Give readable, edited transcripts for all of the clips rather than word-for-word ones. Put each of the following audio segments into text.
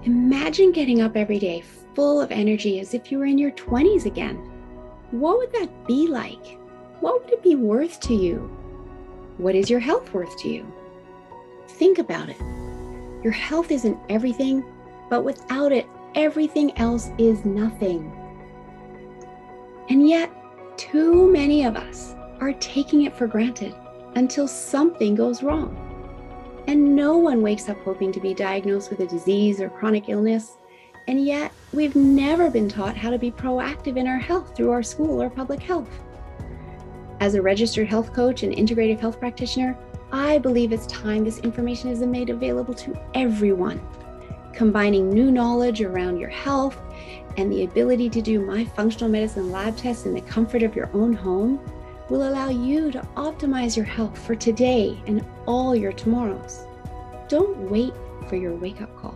Imagine getting up every day full of energy as if you were in your 20s again. What would that be like? What would it be worth to you? What is your health worth to you? Think about it. Your health isn't everything, but without it, everything else is nothing. And yet, too many of us are taking it for granted until something goes wrong. And no one wakes up hoping to be diagnosed with a disease or chronic illness. And yet, we've never been taught how to be proactive in our health through our school or public health. As a registered health coach and integrative health practitioner, I believe it's time this information is made available to everyone. Combining new knowledge around your health and the ability to do my functional medicine lab tests in the comfort of your own home will allow you to optimize your health for today and all your tomorrows. Don't wait for your wake-up call.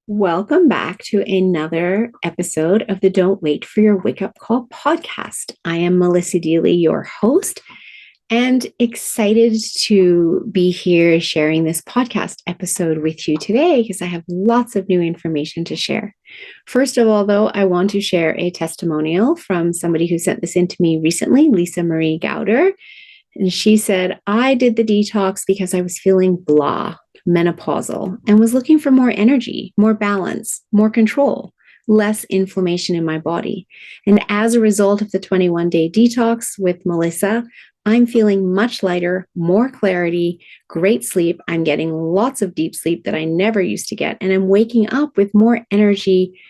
Welcome back to another episode of the Don't Wait for Your Wake-Up Call podcast. I am Melissa Deely, your host, and excited to be here sharing this podcast episode with you today because I have lots of new information to share. First of all, though, I want to share a testimonial from somebody who sent this in to me recently, Lisa Marie Gowder. And she said, I did the detox because I was feeling blah, menopausal, and was looking for more energy, more balance, more control, less inflammation in my body. And as a result of the 21-day detox with Melissa, I'm feeling much lighter, more clarity, great sleep. I'm getting lots of deep sleep that I never used to get. And I'm waking up with more energy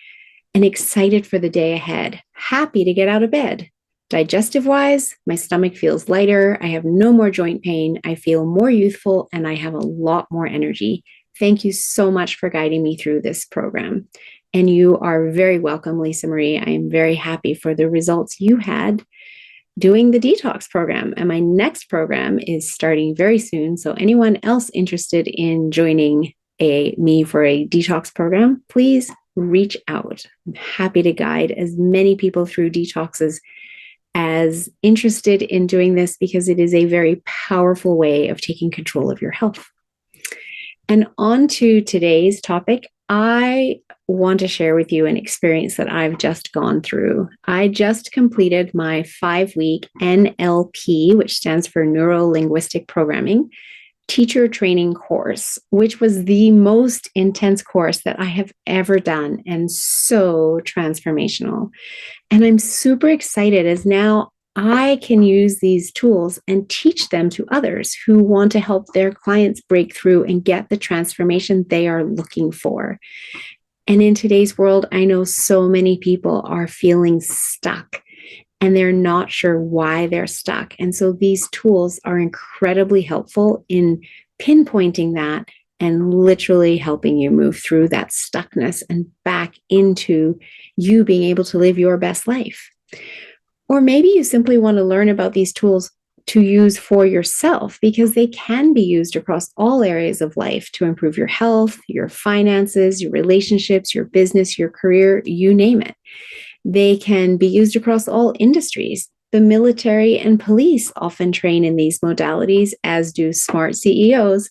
and excited for the day ahead, happy to get out of bed. Digestive-wise, my stomach feels lighter. I have no more joint pain. I feel more youthful and I have a lot more energy. Thank you so much for guiding me through this program. And you are very welcome, Lisa Marie. I am very happy for the results you had doing the detox program. And my next program is starting very soon. So anyone else interested in joining me for a detox program, please reach out. I'm happy to guide as many people through detoxes as interested in doing this because it is a very powerful way of taking control of your health. And on to today's topic, I want to share with you an experience that I've just gone through. I just completed my 5-week NLP, which stands for Neuro-Linguistic Programming, teacher training course, which was the most intense course that I have ever done and so transformational. And I'm super excited as now I can use these tools and teach them to others who want to help their clients break through and get the transformation they are looking for. And in today's world, I know so many people are feeling stuck and they're not sure why they're stuck. And so these tools are incredibly helpful in pinpointing that and literally helping you move through that stuckness and back into you being able to live your best life. Or maybe you simply want to learn about these tools to use for yourself because they can be used across all areas of life to improve your health, your finances, your relationships, your business, your career, you name it. They can be used across all industries. The military and police often train in these modalities, as do smart CEOs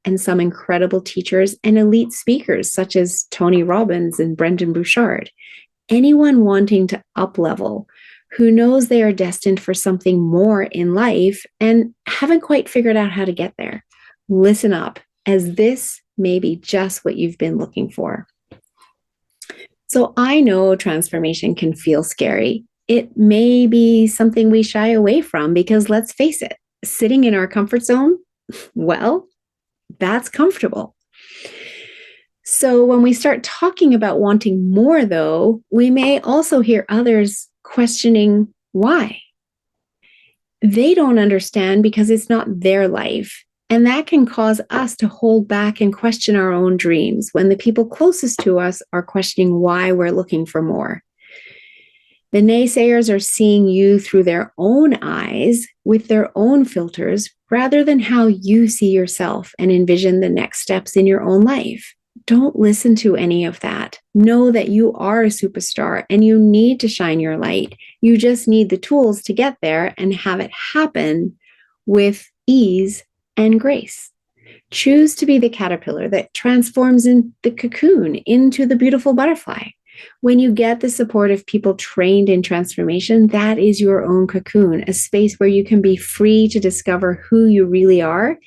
and some incredible teachers and elite speakers such as Tony Robbins and Brendan Burchard. Anyone wanting to up-level who knows they are destined for something more in life and haven't quite figured out how to get there. Listen up, as this may be just what you've been looking for. So I know transformation can feel scary. It may be something we shy away from because let's face it, sitting in our comfort zone, well, that's comfortable. So when we start talking about wanting more, though, we may also hear others questioning why. They don't understand because it's not their life. And that can cause us to hold back and question our own dreams when the people closest to us are questioning why we're looking for more. The naysayers are seeing you through their own eyes with their own filters rather than how you see yourself and envision the next steps in your own life. Don't listen to any of that. Know that you are a superstar and you need to shine your light. You just need the tools to get there and have it happen with ease and grace. Choose to be the caterpillar that transforms in the cocoon into the beautiful butterfly. When you get the support of people trained in transformation, that is your own cocoon, a space where you can be free to discover who you really are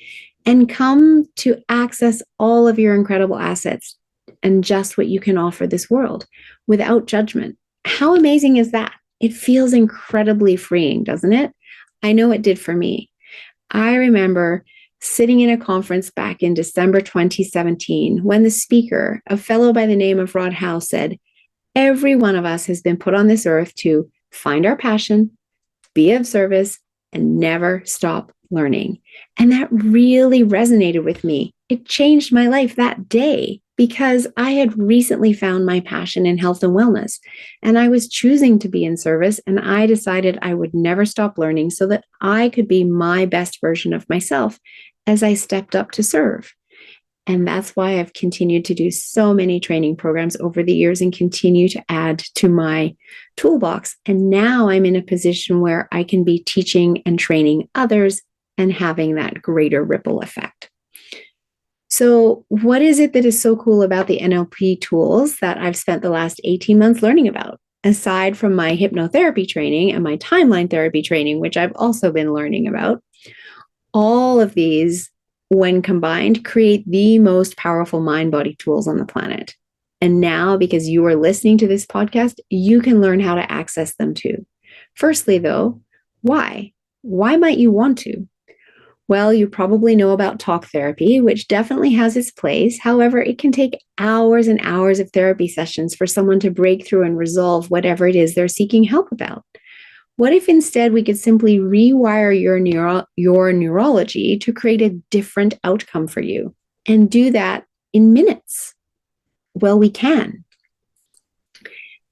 and come to access all of your incredible assets and just what you can offer this world without judgment. How amazing is that? It feels incredibly freeing, doesn't it? I know it did for me. I remember sitting in a conference back in December 2017 when the speaker, a fellow by the name of Rod Howe, said, "Every one of us has been put on this earth to find our passion, be of service, and never stop learning." And that really resonated with me. It changed my life that day because I had recently found my passion in health and wellness, and I was choosing to be in service, and I decided I would never stop learning so that I could be my best version of myself as I stepped up to serve. And that's why I've continued to do so many training programs over the years and continue to add to my toolbox. And now I'm in a position where I can be teaching and training others and having that greater ripple effect. So, what is it that is so cool about the NLP tools that I've spent the last 18 months learning about? Aside from my hypnotherapy training and my timeline therapy training, which I've also been learning about, all of these, when combined, create the most powerful mind-body tools on the planet. And now, because you are listening to this podcast, you can learn how to access them too. Firstly, though, why? Why might you want to? Well, you probably know about talk therapy, which definitely has its place. However, it can take hours and hours of therapy sessions for someone to break through and resolve whatever it is they're seeking help about. What if instead we could simply rewire your neurology to create a different outcome for you and do that in minutes? Well, we can.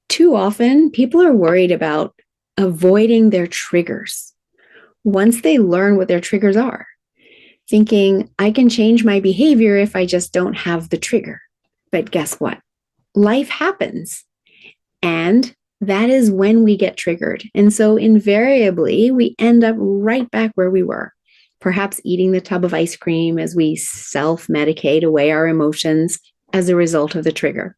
Too often, people are worried about avoiding their triggers once they learn what their triggers are, thinking, I can change my behavior if I just don't have the trigger. But guess what? Life happens. And that is when we get triggered. And so invariably, we end up right back where we were, perhaps eating the tub of ice cream as we self-medicate away our emotions as a result of the trigger.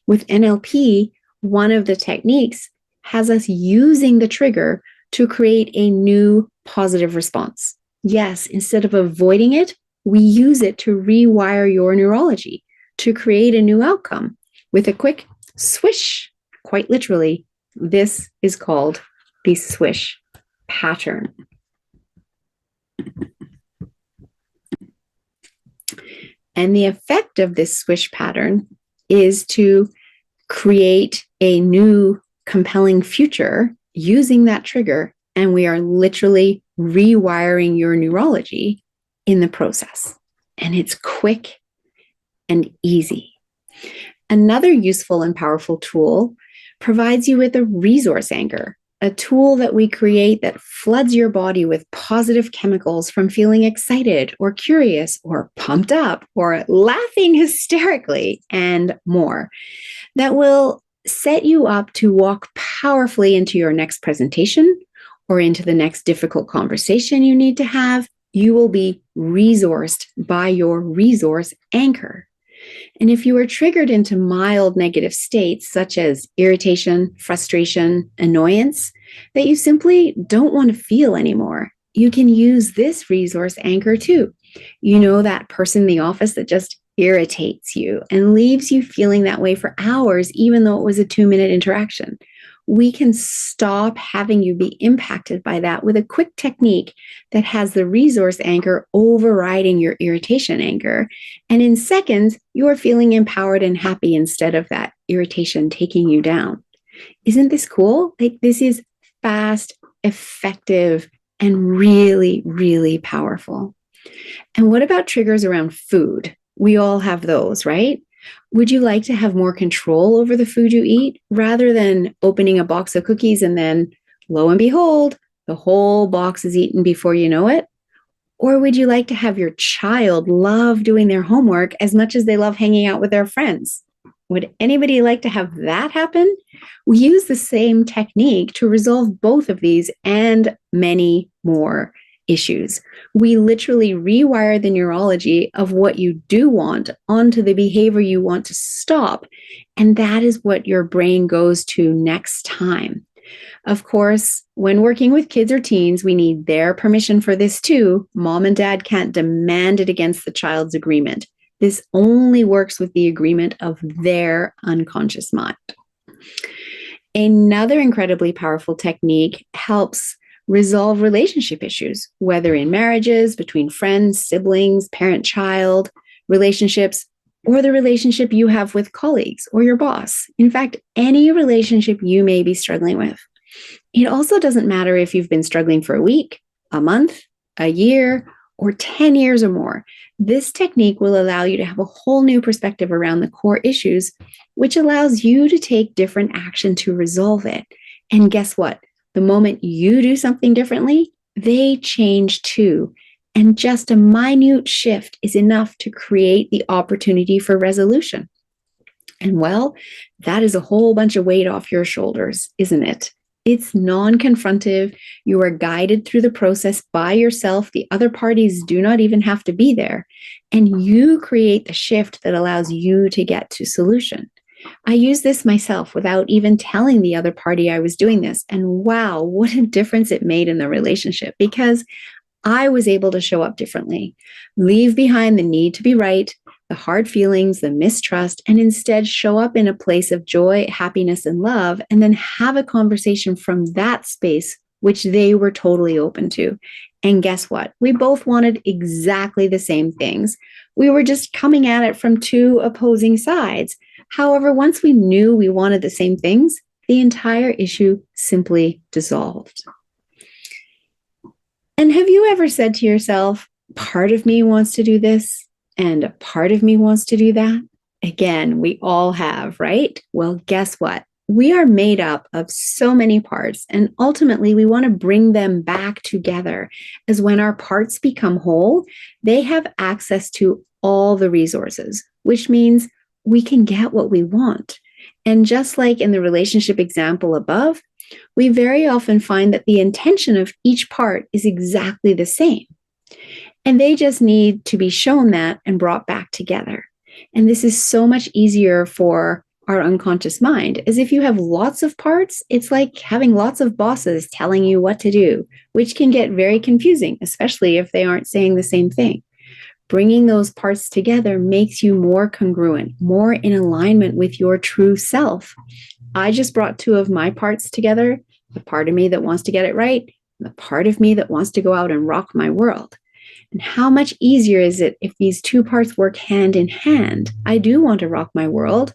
With NLP, one of the techniques has us using the trigger to create a new positive response. Yes, instead of avoiding it, we use it to rewire your neurology, to create a new outcome with a quick swish. Quite literally, this is called the swish pattern. And the effect of this swish pattern is to create a new compelling future using that trigger. And we are literally rewiring your neurology in the process. And it's quick and easy. Another useful and powerful tool provides you with a resource anchor, a tool that we create that floods your body with positive chemicals from feeling excited or curious or pumped up or laughing hysterically and more, that will set you up to walk powerfully into your next presentation or into the next difficult conversation you need to have. You will be resourced by your resource anchor. And if you are triggered into mild negative states, such as irritation, frustration, annoyance, that you simply don't want to feel anymore, you can use this resource anchor too. You know, that person in the office that just irritates you and leaves you feeling that way for hours, even though it was a 2-minute interaction. We can stop having you be impacted by that with a quick technique that has the resource anchor overriding your irritation anchor. And in seconds, you are feeling empowered and happy instead of that irritation taking you down. Isn't this cool? Like, this is fast, effective, and really, really powerful. And what about triggers around food? We all have those, right? Would you like to have more control over the food you eat rather than opening a box of cookies and then, lo and behold, the whole box is eaten before you know it? Or would you like to have your child love doing their homework as much as they love hanging out with their friends? Would anybody like to have that happen? We use the same technique to resolve both of these and many more issues. We literally rewire the neurology of what you do want onto the behavior you want to stop. And that is what your brain goes to next time. Of course, when working with kids or teens, we need their permission for this too. Mom and dad can't demand it against the child's agreement. This only works with the agreement of their unconscious mind. Another incredibly powerful technique helps resolve relationship issues, whether in marriages, between friends, siblings, parent-child relationships, or the relationship you have with colleagues or your boss. In fact, any relationship you may be struggling with. It also doesn't matter if you've been struggling for a week, a month, a year, or 10 years or more. This technique will allow you to have a whole new perspective around the core issues, which allows you to take different action to resolve it. And guess what? The moment you do something differently, they change too. And just a minute shift is enough to create the opportunity for resolution. And well, that is a whole bunch of weight off your shoulders, isn't it? It's non-confrontive. You are guided through the process by yourself. The other parties do not even have to be there. And you create the shift that allows you to get to solution. I used this myself without even telling the other party I was doing this. And wow, what a difference it made in the relationship, because I was able to show up differently, leave behind the need to be right, the hard feelings, the mistrust, and instead show up in a place of joy, happiness, and love, and then have a conversation from that space, which they were totally open to. And guess what? We both wanted exactly the same things. We were just coming at it from two opposing sides. However, once we knew we wanted the same things, the entire issue simply dissolved. And have you ever said to yourself, part of me wants to do this, and a part of me wants to do that? Again, we all have, right? Well, guess what? We are made up of so many parts, and ultimately we want to bring them back together, as when our parts become whole, they have access to all the resources, which means we can get what we want. And just like in the relationship example above, we very often find that the intention of each part is exactly the same. And they just need to be shown that and brought back together. And this is so much easier for our unconscious mind, as if you have lots of parts, it's like having lots of bosses telling you what to do, which can get very confusing, especially if they aren't saying the same thing. Bringing those parts together makes you more congruent, more in alignment with your true self. I just brought two of my parts together, the part of me that wants to get it right, and the part of me that wants to go out and rock my world. And how much easier is it if these two parts work hand in hand? I do want to rock my world,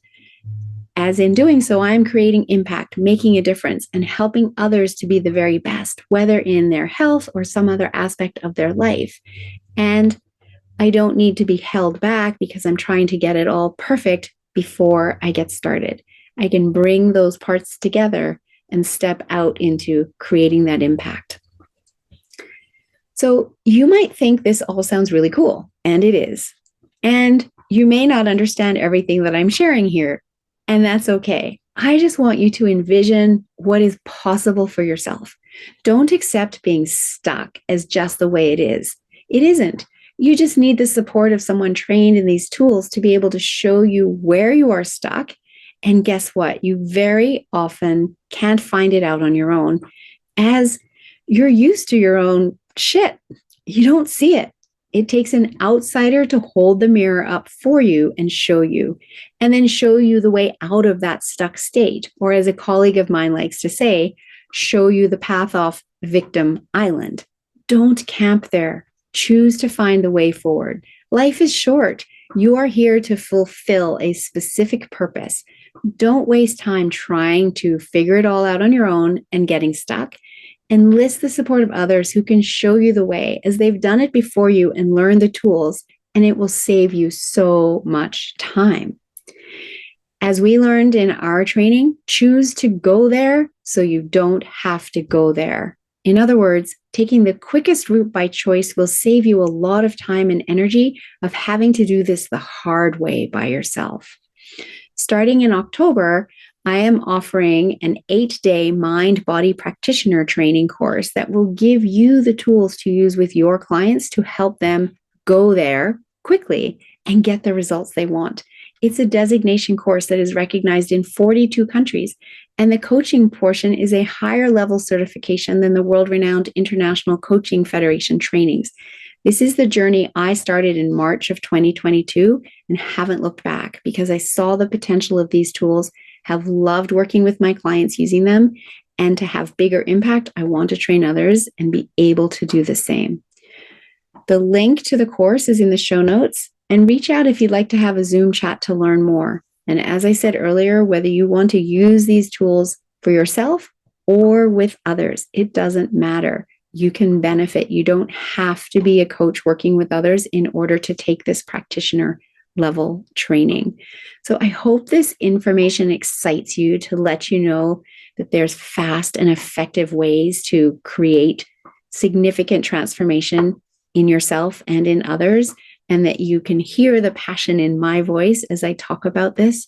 as in doing so, I am creating impact, making a difference, and helping others to be the very best, whether in their health or some other aspect of their life. And I don't need to be held back because I'm trying to get it all perfect before I get started. I can bring those parts together and step out into creating that impact. So you might think this all sounds really cool, and it is. And you may not understand everything that I'm sharing here, and that's okay. I just want you to envision what is possible for yourself. Don't accept being stuck as just the way it is. It isn't. You just need the support of someone trained in these tools to be able to show you where you are stuck. And guess what? You very often can't find it out on your own, as you're used to your own shit. You don't see it. It takes an outsider to hold the mirror up for you and show you, and then show you the way out of that stuck state. Or as a colleague of mine likes to say, show you the path off victim island. Don't camp there. Choose to find the way forward. Life is short. You are here to fulfill a specific purpose. Don't waste time trying to figure it all out on your own and getting stuck. Enlist the support of others who can show you the way, as they've done it before you and learned the tools, and it will save you so much time. As we learned in our training, choose to go there so you don't have to go there. In other words, taking the quickest route by choice will save you a lot of time and energy of having to do this the hard way by yourself. Starting in October, I am offering an 8-day mind-body practitioner training course that will give you the tools to use with your clients to help them go there quickly and get the results they want. It's a designation course that is recognized in 42 countries, and the coaching portion is a higher level certification than the world-renowned International Coaching Federation trainings. This is the journey I started in March of 2022 and haven't looked back because I saw the potential of these tools, have loved working with my clients using them, and to have bigger impact, I want to train others and be able to do the same. The link to the course is in the show notes, and reach out if you'd like to have a Zoom chat to learn more. And as I said earlier, whether you want to use these tools for yourself or with others, it doesn't matter. You can benefit. You don't have to be a coach working with others in order to take this practitioner level training. So I hope this information excites you to let you know that there's fast and effective ways to create significant transformation in yourself and in others, and that you can hear the passion in my voice as I talk about this.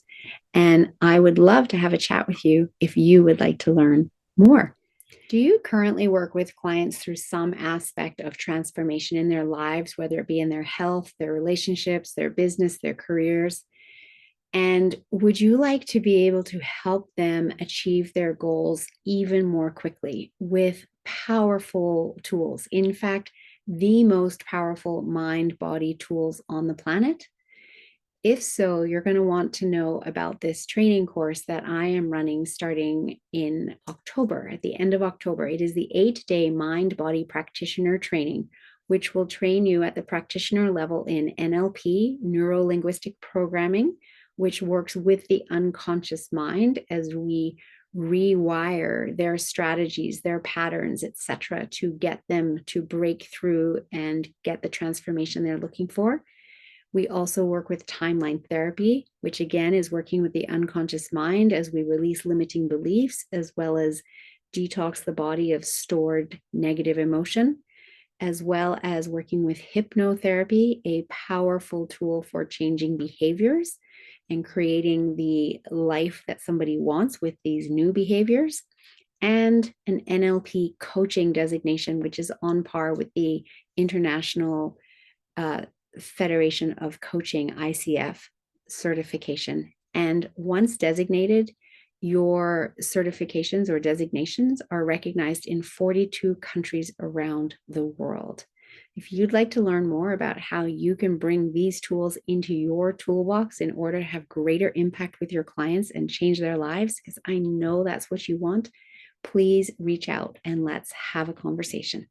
And I would love to have a chat with you if you would like to learn more. Do you currently work with clients through some aspect of transformation in their lives, whether it be in their health, their relationships, their business, their careers? And would you like to be able to help them achieve their goals even more quickly with powerful tools? In fact, the most powerful mind-body tools on the planet? If so, you're going to want to know about this training course that I am running starting in October, at the end of October. It is the 8-day mind-body practitioner training, which will train you at the practitioner level in NLP, Neuro-Linguistic Programming, which works with the unconscious mind as we rewire their strategies, their patterns, etc., to get them to break through and get the transformation they're looking for. We also work with Timeline Therapy, which again is working with the unconscious mind as we release limiting beliefs, as well as detox the body of stored negative emotion, as well as working with Hypnotherapy, a powerful tool for changing behaviors and creating the life that somebody wants with these new behaviors, and an NLP coaching designation, which is on par with the International Federation of Coaching, ICF certification. And once designated, your certifications or designations are recognized in 42 countries around the world. If you'd like to learn more about how you can bring these tools into your toolbox in order to have greater impact with your clients and change their lives, because I know that's what you want, please reach out and let's have a conversation.